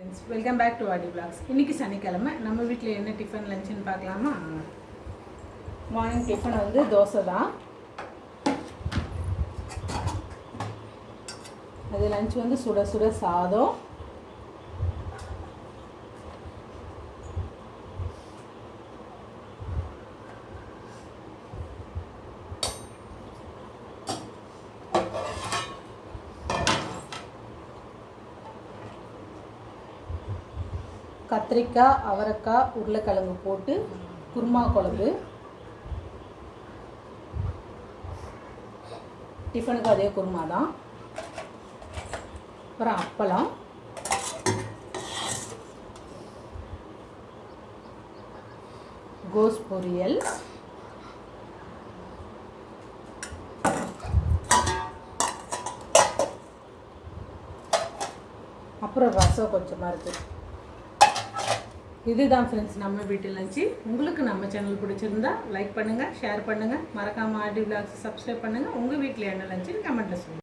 Friends, welcome back to Aadi vlogs. இன்றைக்கி சனிக்கிழமை நம்ம வீட்டில் என்ன டிஃபன் லஞ்சுன்னு பார்க்கலாமா? மார்னிங் டிஃபன் வந்து தோசை தான். அது லஞ்ச் வந்து சுட சுட சாதம், கத்திரிக்காய், அவரைக்காய், உருளைக்கிழங்கு போட்டு குருமா குழம்பு. டிஃபனுக்கு அதே குருமா தான். அப்புறம் அப்பளம், கோஸ் பொரியல், அப்புறம் ரசம் கொஞ்சமாக இருக்குது. இதுதான் ஃப்ரெண்ட்ஸ் நம்ம வீட்டு லஞ்சு. உங்களுக்கு நம்ம சேனல் பிடிச்சிருந்தா லைக் பண்ணுங்கள், ஷேர் பண்ணுங்கள், மறக்காமல் ஆடி விளாக்ஸ் சப்ஸ்கிரைப் பண்ணுங்கள். உங்கள் வீட்டில் என்ன லஞ்சுன்னு கமெண்ட்டில் சொல்லுங்கள்.